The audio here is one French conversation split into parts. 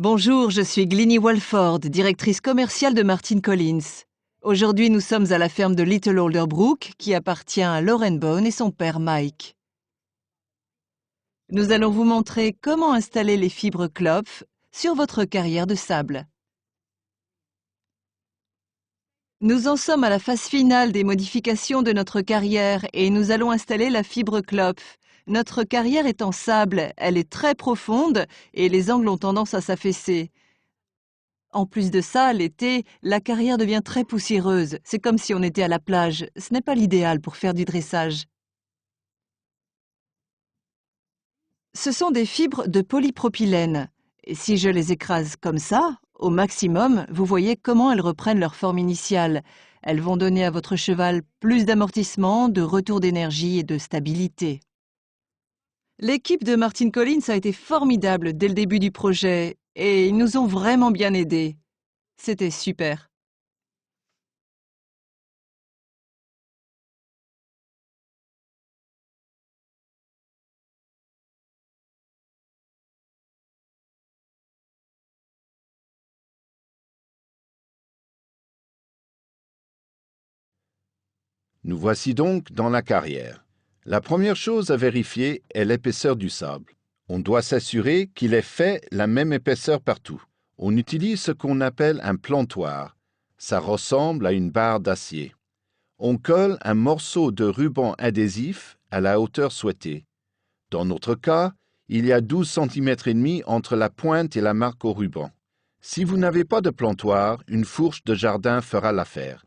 Bonjour, je suis Glynis Walford, directrice commerciale de Martin Collins. Aujourd'hui, nous sommes à la ferme de Little Alderbrook, qui appartient à Lauren Bone et son père Mike. Nous allons vous montrer comment installer les fibres Klopf sur votre carrière de sable. Nous en sommes à la phase finale des modifications de notre carrière et nous allons installer la fibre Klopf. Notre carrière est en sable, elle est très profonde et les angles ont tendance à s'affaisser. En plus de ça, l'été, la carrière devient très poussiéreuse. C'est comme si on était à la plage. Ce n'est pas l'idéal pour faire du dressage. Ce sont des fibres de polypropylène. Et si je les écrase comme ça, au maximum, vous voyez comment elles reprennent leur forme initiale. Elles vont donner à votre cheval plus d'amortissement, de retour d'énergie et de stabilité. L'équipe de Martin Collins a été formidable dès le début du projet et ils nous ont vraiment bien aidés. C'était super. Nous voici donc dans la carrière. La première chose à vérifier est l'épaisseur du sable. On doit s'assurer qu'il est fait la même épaisseur partout. On utilise ce qu'on appelle un plantoir. Ça ressemble à une barre d'acier. On colle un morceau de ruban adhésif à la hauteur souhaitée. Dans notre cas, il y a 12 cm et demi entre la pointe et la marque au ruban. Si vous n'avez pas de plantoir, une fourche de jardin fera l'affaire.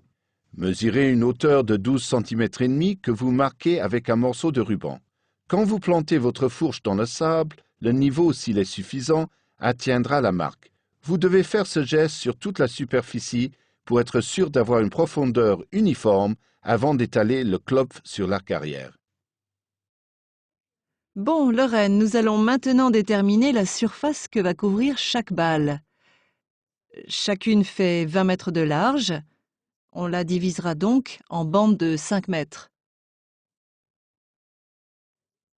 Mesurez une hauteur de 12 cm et demi que vous marquez avec un morceau de ruban. Quand vous plantez votre fourche dans le sable, le niveau, s'il est suffisant, atteindra la marque. Vous devez faire ce geste sur toute la superficie pour être sûr d'avoir une profondeur uniforme avant d'étaler le Klopf sur la carrière. Bon, Lorraine, nous allons maintenant déterminer la surface que va couvrir chaque balle. Chacune fait 20 mètres de large. On la divisera donc en bandes de 5 mètres.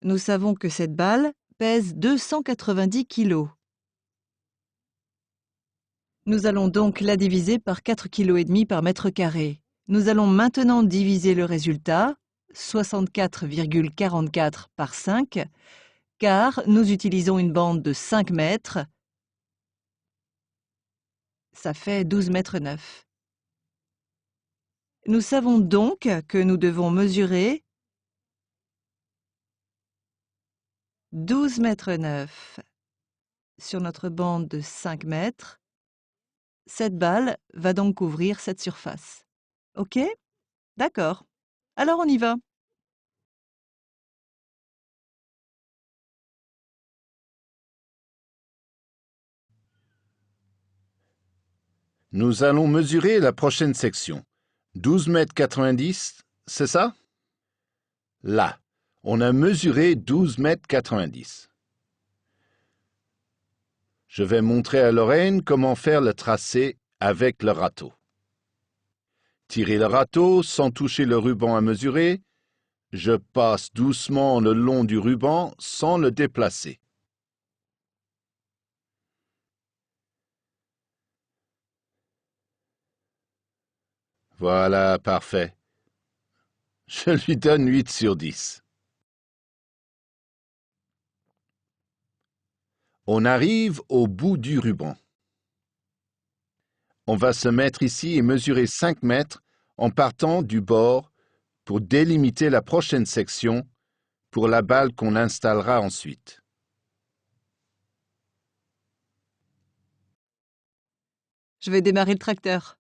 Nous savons que cette balle pèse 290 kg. Nous allons donc la diviser par 4,5 kg par mètre carré. Nous allons maintenant diviser le résultat, 64,44 par 5, car nous utilisons une bande de 5 mètres. Ça fait 12 mètres 9. Nous savons donc que nous devons mesurer 12 mètres 9 sur notre bande de 5 mètres. Cette balle va donc couvrir cette surface. OK? D'accord. Alors on y va. Nous allons mesurer la prochaine section. 12 mètres 90, c'est ça? Là, on a mesuré 12 mètres 90. Je vais montrer à Lorraine comment faire le tracé avec le râteau. Tirez le râteau sans toucher le ruban à mesurer. Je passe doucement le long du ruban sans le déplacer. Voilà, parfait. Je lui donne 8 sur 10. On arrive au bout du ruban. On va se mettre ici et mesurer 5 mètres en partant du bord pour délimiter la prochaine section pour la balle qu'on installera ensuite. Je vais démarrer le tracteur.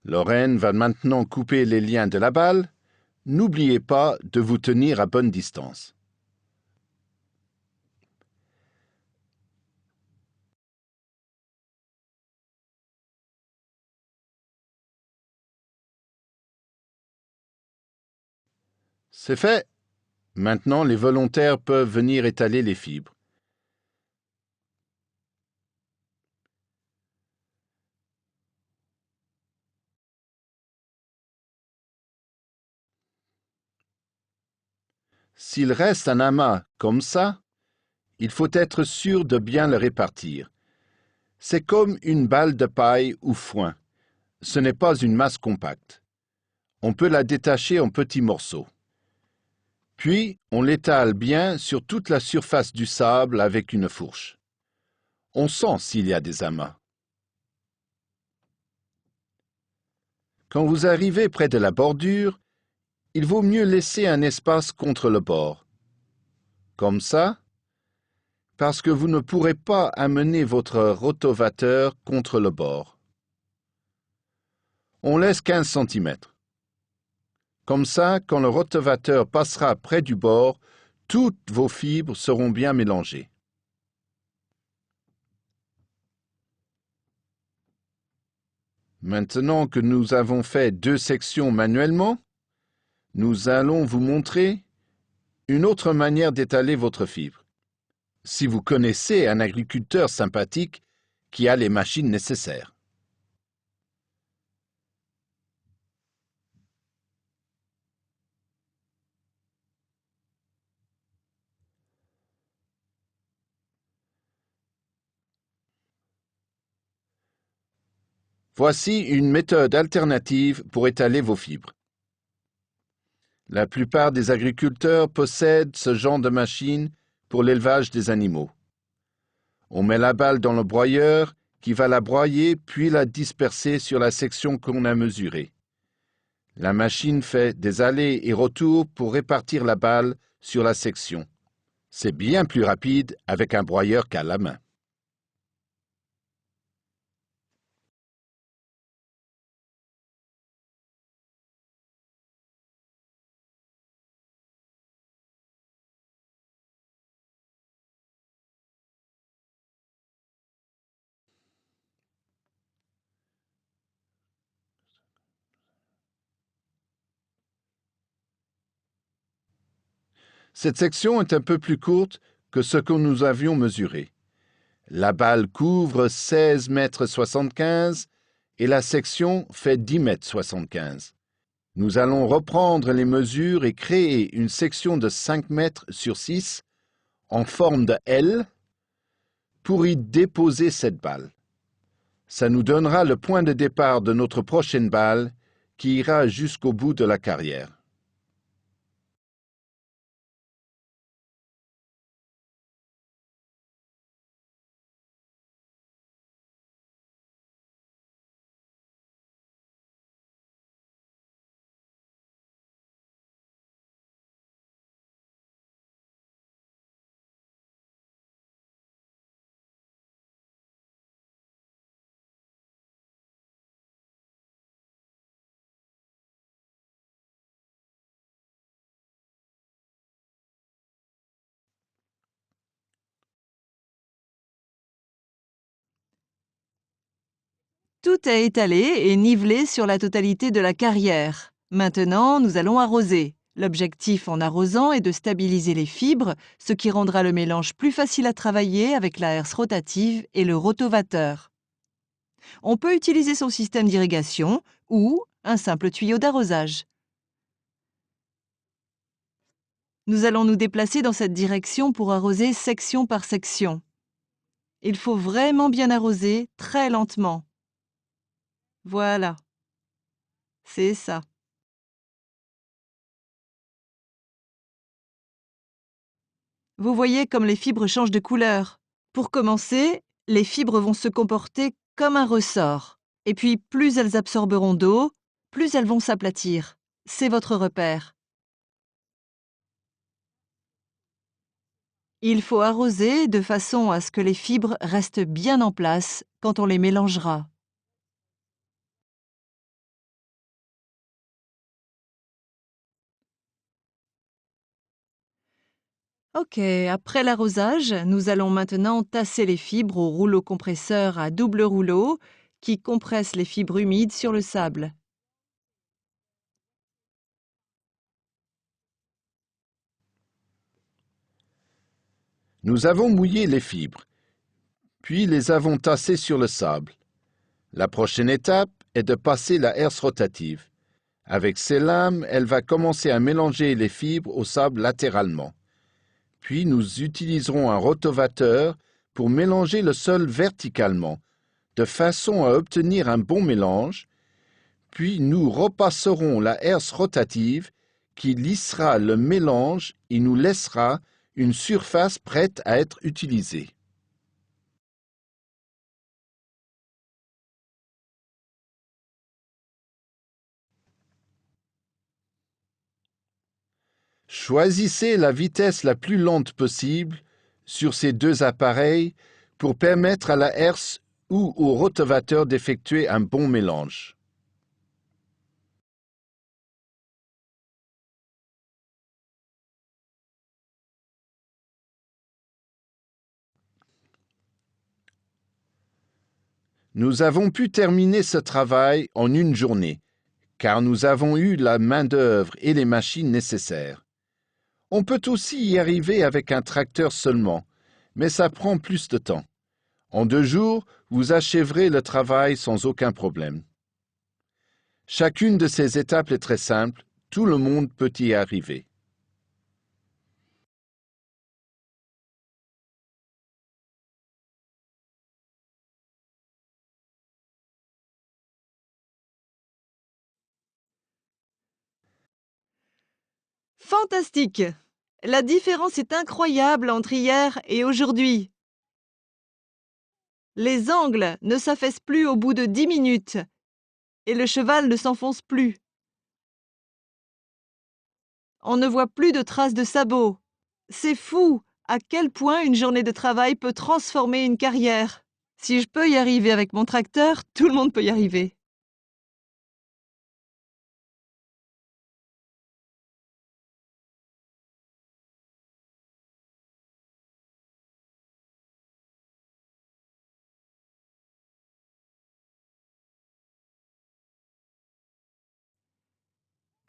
Lorraine va maintenant couper les liens de la balle. N'oubliez pas de vous tenir à bonne distance. C'est fait. Maintenant, les volontaires peuvent venir étaler les fibres. S'il reste un amas comme ça, il faut être sûr de bien le répartir. C'est comme une balle de paille ou foin. Ce n'est pas une masse compacte. On peut la détacher en petits morceaux. Puis, on l'étale bien sur toute la surface du sable avec une fourche. On sent s'il y a des amas. Quand vous arrivez près de la bordure, il vaut mieux laisser un espace contre le bord. Comme ça, parce que vous ne pourrez pas amener votre rotovateur contre le bord. On laisse 15 cm. Comme ça, quand le rotovateur passera près du bord, toutes vos fibres seront bien mélangées. Maintenant que nous avons fait 2 sections manuellement, nous allons vous montrer une autre manière d'étaler votre fibre. Si vous connaissez un agriculteur sympathique qui a les machines nécessaires. Voici une méthode alternative pour étaler vos fibres. La plupart des agriculteurs possèdent ce genre de machine pour l'élevage des animaux. On met la balle dans le broyeur qui va la broyer puis la disperser sur la section qu'on a mesurée. La machine fait des allers et retours pour répartir la balle sur la section. C'est bien plus rapide avec un broyeur qu'à la main. Cette section est un peu plus courte que ce que nous avions mesuré. La balle couvre 16,75 m et la section fait 10,75 m. Nous allons reprendre les mesures et créer une section de 5 mètres sur 6 en forme de L pour y déposer cette balle. Ça nous donnera le point de départ de notre prochaine balle qui ira jusqu'au bout de la carrière. Tout est étalé et nivelé sur la totalité de la carrière. Maintenant, nous allons arroser. L'objectif en arrosant est de stabiliser les fibres, ce qui rendra le mélange plus facile à travailler avec la herse rotative et le rotovateur. On peut utiliser son système d'irrigation ou un simple tuyau d'arrosage. Nous allons nous déplacer dans cette direction pour arroser section par section. Il faut vraiment bien arroser très lentement. Voilà. C'est ça. Vous voyez comme les fibres changent de couleur. Pour commencer, les fibres vont se comporter comme un ressort. Et puis, plus elles absorberont d'eau, plus elles vont s'aplatir. C'est votre repère. Il faut arroser de façon à ce que les fibres restent bien en place quand on les mélangera. Ok, après l'arrosage, nous allons maintenant tasser les fibres au rouleau compresseur à double rouleau qui compresse les fibres humides sur le sable. Nous avons mouillé les fibres, puis les avons tassées sur le sable. La prochaine étape est de passer la herse rotative. Avec ses lames, elle va commencer à mélanger les fibres au sable latéralement. Puis nous utiliserons un rotavateur pour mélanger le sol verticalement, de façon à obtenir un bon mélange. Puis nous repasserons la herse rotative qui lissera le mélange et nous laissera une surface prête à être utilisée. Choisissez la vitesse la plus lente possible sur ces deux appareils pour permettre à la herse ou au rotavateur d'effectuer un bon mélange. Nous avons pu terminer ce travail en une journée, car nous avons eu la main-d'œuvre et les machines nécessaires. On peut aussi y arriver avec un tracteur seulement, mais ça prend plus de temps. En 2 jours, vous achèverez le travail sans aucun problème. Chacune de ces étapes est très simple, tout le monde peut y arriver. Fantastique! La différence est incroyable entre hier et aujourd'hui. Les angles ne s'affaissent plus au bout de 10 minutes et le cheval ne s'enfonce plus. On ne voit plus de traces de sabots. C'est fou à quel point une journée de travail peut transformer une carrière. Si je peux y arriver avec mon tracteur, tout le monde peut y arriver.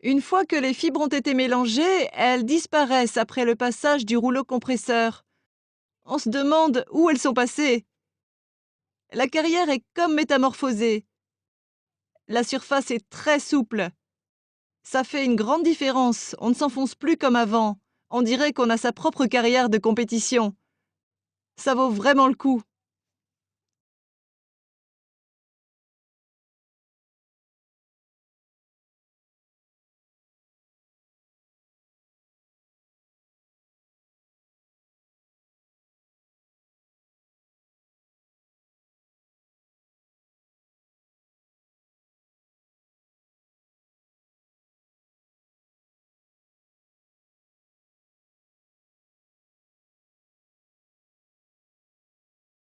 Une fois que les fibres ont été mélangées, elles disparaissent après le passage du rouleau compresseur. On se demande où elles sont passées. La carrière est comme métamorphosée. La surface est très souple. Ça fait une grande différence. On ne s'enfonce plus comme avant. On dirait qu'on a sa propre carrière de compétition. Ça vaut vraiment le coup.